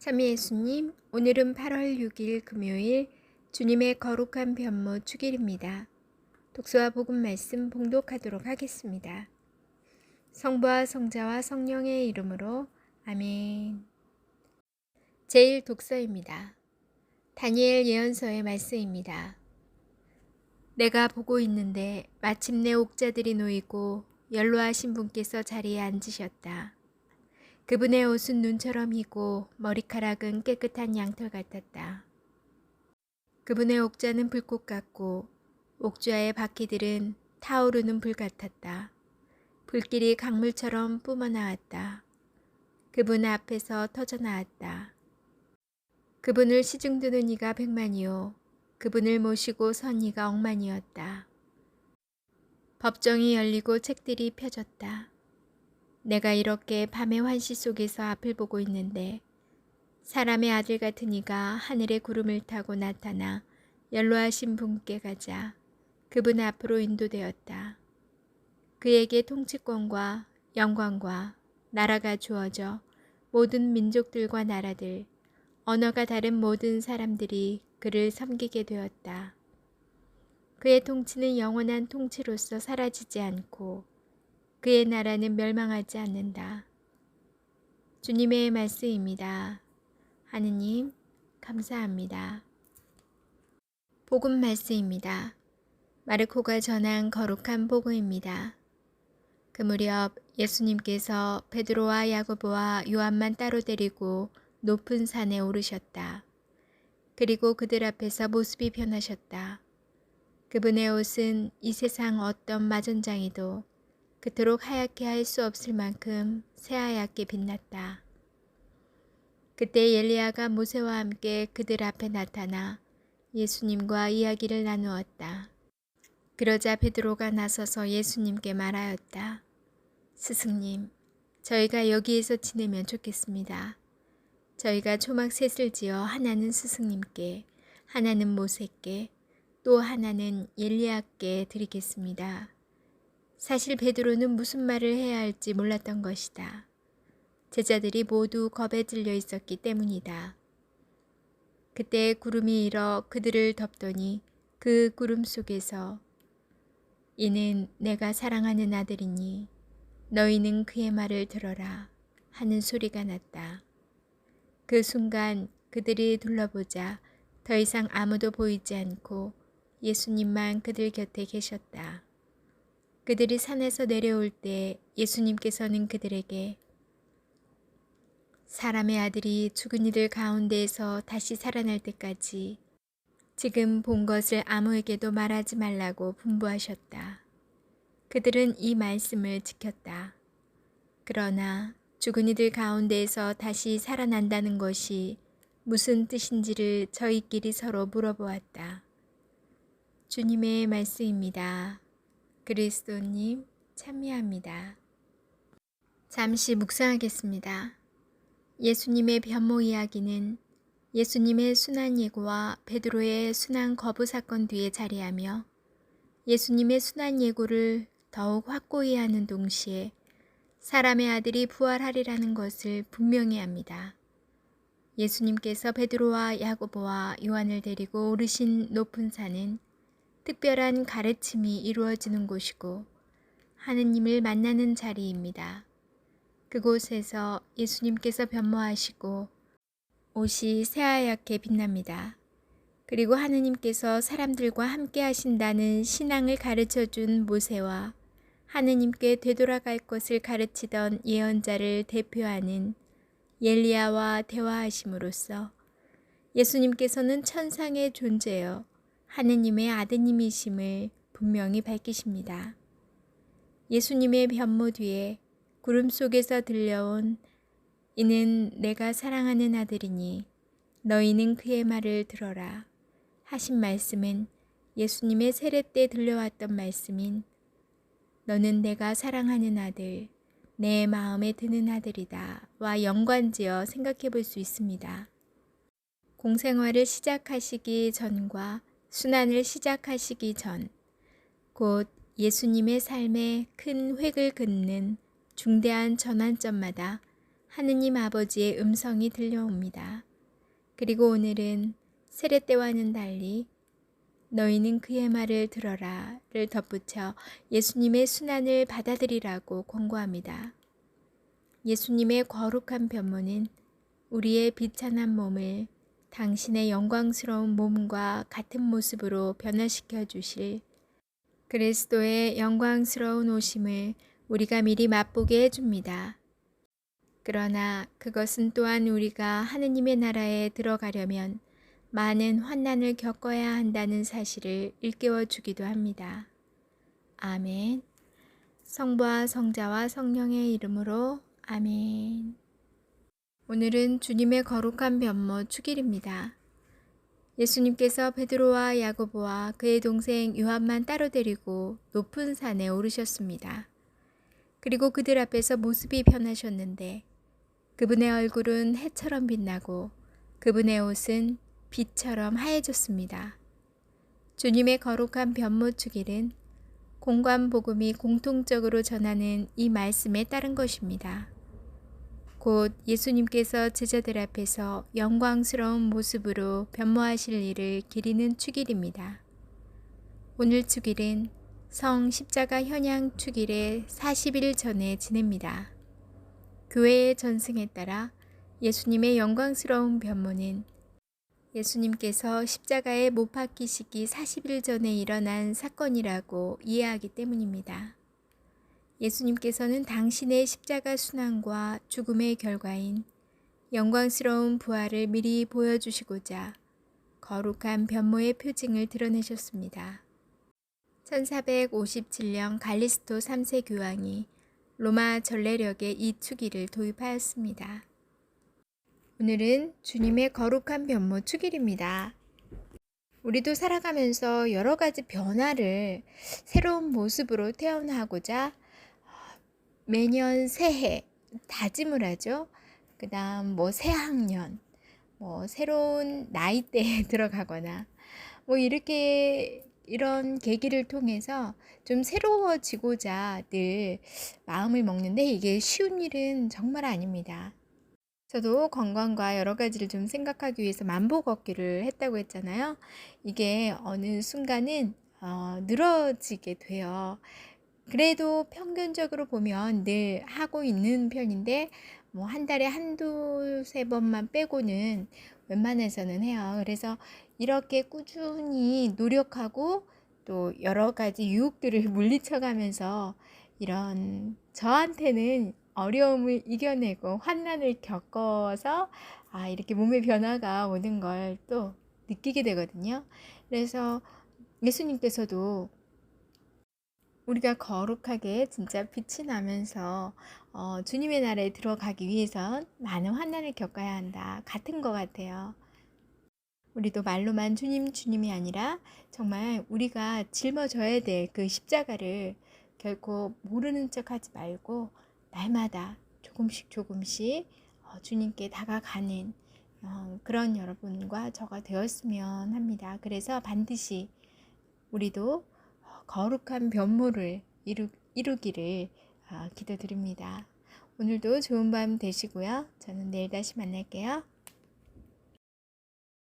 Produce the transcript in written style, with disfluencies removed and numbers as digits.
참미 예수님, 오늘은 8월 6일 금요일 주님의 거룩한 변모 축일입니다. 독서와 복음 말씀 봉독하도록 하겠습니다. 성부와 성자와 성령의 이름으로 아멘. 제1독서입니다. 다니엘 예언서의 말씀입니다. 내가 보고 있는데 마침내 옥자들이 놓이고 연로하신 분께서 자리에 앉으셨다. 그분의 옷은 눈처럼 희고 머리카락은 깨끗한 양털 같았다. 그분의 옥자는 불꽃 같고 옥좌의 바퀴들은 타오르는 불 같았다. 불길이 강물처럼 뿜어나왔다. 그분 앞에서 터져나왔다. 그분을 시중드는 이가 100만이요 그분을 모시고 선 이가 10,000,000이었다. 법정이 열리고 책들이 펴졌다. 내가 이렇게 밤의 환시 속에서 앞을 보고 있는데 사람의 아들 같은 이가 하늘의 구름을 타고 나타나 연로하신 분께 가자 그분 앞으로 인도되었다. 그에게 통치권과 영광과 나라가 주어져 모든 민족들과 나라들, 언어가 다른 모든 사람들이 그를 섬기게 되었다. 그의 통치는 영원한 통치로서 사라지지 않고 그의 나라는 멸망하지 않는다. 주님의 말씀입니다. 하느님, 감사합니다. 복음 말씀입니다. 마르코가 전한 거룩한 복음입니다. 그 무렵 예수님께서 베드로와 야고보와 요한만 따로 데리고 높은 산에 오르셨다. 그리고 그들 앞에서 모습이 변하셨다. 그분의 옷은 이 세상 어떤 마전장이도 그토록 하얗게 할 수 없을 만큼 새하얗게 빛났다. 그때 엘리야가 모세와 함께 그들 앞에 나타나 예수님과 이야기를 나누었다. 그러자 베드로가 나서서 예수님께 말하였다. 스승님, 저희가 여기에서 지내면 좋겠습니다. 저희가 초막 셋을 지어 하나는 스승님께, 하나는 모세께, 또 하나는 엘리야께 드리겠습니다. 사실 베드로는 무슨 말을 해야 할지 몰랐던 것이다. 제자들이 모두 겁에 질려 있었기 때문이다. 그때 구름이 일어 그들을 덮더니 그 구름 속에서 이는 내가 사랑하는 아들이니 너희는 그의 말을 들어라 하는 소리가 났다. 그 순간 그들이 둘러보자 더 이상 아무도 보이지 않고 예수님만 그들 곁에 계셨다. 그들이 산에서 내려올 때 예수님께서는 그들에게 사람의 아들이 죽은 이들 가운데에서 다시 살아날 때까지 지금 본 것을 아무에게도 말하지 말라고 분부하셨다. 그들은 이 말씀을 지켰다. 그러나 죽은 이들 가운데에서 다시 살아난다는 것이 무슨 뜻인지를 저희끼리 서로 물어보았다. 주님의 말씀입니다. 그리스도님 참미합니다. 잠시 묵상하겠습니다. 예수님의 변모 이야기는 예수님의 순환 예고와 베드로의 순환 거부 사건 뒤에 자리하며 예수님의 순환 예고를 더욱 확고히 하는 동시에 사람의 아들이 부활하리라는 것을 분명히 합니다. 예수님께서 베드로와 야고보와 요한을 데리고 오르신 높은 산은 특별한 가르침이 이루어지는 곳이고 하느님을 만나는 자리입니다. 그곳에서 예수님께서 변모하시고 옷이 새하얗게 빛납니다. 그리고 하느님께서 사람들과 함께 하신다는 신앙을 가르쳐준 모세와 하느님께 되돌아갈 것을 가르치던 예언자를 대표하는 엘리야와 대화하심으로써 예수님께서는 천상의 존재여 하느님의 아드님이심을 분명히 밝히십니다. 예수님의 변모 뒤에 구름 속에서 들려온 이는 내가 사랑하는 아들이니 너희는 그의 말을 들어라 하신 말씀은 예수님의 세례 때 들려왔던 말씀인 너는 내가 사랑하는 아들, 내 마음에 드는 아들이다 와 연관지어 생각해 볼 수 있습니다. 공생활을 시작하시기 전과 순환을 시작하시기 전, 곧 예수님의 삶에 큰 획을 긋는 중대한 전환점마다 하느님 아버지의 음성이 들려옵니다. 그리고 오늘은 세례때와는 달리 너희는 그의 말을 들어라를 덧붙여 예수님의 순환을 받아들이라고 권고합니다. 예수님의 거룩한 변모는 우리의 비천한 몸을 당신의 영광스러운 몸과 같은 모습으로 변화시켜 주실 그리스도의 영광스러운 오심을 우리가 미리 맛보게 해줍니다. 그러나 그것은 또한 우리가 하느님의 나라에 들어가려면 많은 환난을 겪어야 한다는 사실을 일깨워 주기도 합니다. 아멘. 성부와 성자와 성령의 이름으로 아멘. 오늘은 주님의 거룩한 변모 축일입니다. 예수님께서 베드로와 야고보와 그의 동생 요한만 따로 데리고 높은 산에 오르셨습니다. 그리고 그들 앞에서 모습이 변하셨는데 그분의 얼굴은 해처럼 빛나고 그분의 옷은 빛처럼 하얘졌습니다. 주님의 거룩한 변모 축일은 공관 복음이 공통적으로 전하는 이 말씀에 따른 것입니다. 곧 예수님께서 제자들 앞에서 영광스러운 모습으로 변모하실 일을 기리는 축일입니다. 오늘 축일은 성 십자가 현양 축일의 40일 전에 지냅니다. 교회의 전승에 따라 예수님의 영광스러운 변모는 예수님께서 십자가에 못 박히시기 40일 전에 일어난 사건이라고 이해하기 때문입니다. 예수님께서는 당신의 십자가 순환과 죽음의 결과인 영광스러운 부활을 미리 보여주시고자 거룩한 변모의 표징을 드러내셨습니다. 1457년 갈리스토 3세 교황이 로마 전례력에 이 축일을 도입하였습니다. 오늘은 주님의 거룩한 변모 축일입니다. 우리도 살아가면서 여러 가지 변화를 새로운 모습으로 태어나고자 매년 새해 다짐을 하죠. 그 다음 새학년, 새로운 나이대에 들어가거나 이런 계기를 통해서 좀 새로워지고자 늘 마음을 먹는데 이게 쉬운 일은 정말 아닙니다. 저도 건강과 여러 가지를 좀 생각하기 위해서 만보 걷기를 했다고 했잖아요. 이게 어느 순간은 늘어지게 돼요. 그래도 평균적으로 보면 늘 하고 있는 편인데 한 달에 한두 세 번만 빼고는 웬만해서는 해요. 그래서 이렇게 꾸준히 노력하고 또 여러 가지 유혹들을 물리쳐가면서 이런 저한테는 어려움을 이겨내고 환난을 겪어서 이렇게 몸의 변화가 오는 걸 또 느끼게 되거든요. 그래서 예수님께서도 우리가 거룩하게 진짜 빛이 나면서 주님의 나라에 들어가기 위해선 많은 환난을 겪어야 한다. 같은 것 같아요. 우리도 말로만 주님 주님이 아니라 정말 우리가 짊어져야 될 그 십자가를 결코 모르는 척하지 말고 날마다 조금씩 주님께 다가가는 그런 여러분과 저가 되었으면 합니다. 그래서 반드시 우리도 거룩한 변모를 이루기를 기도드립니다. 오늘도 좋은 밤 되시고요. 저는 내일 다시 만날게요.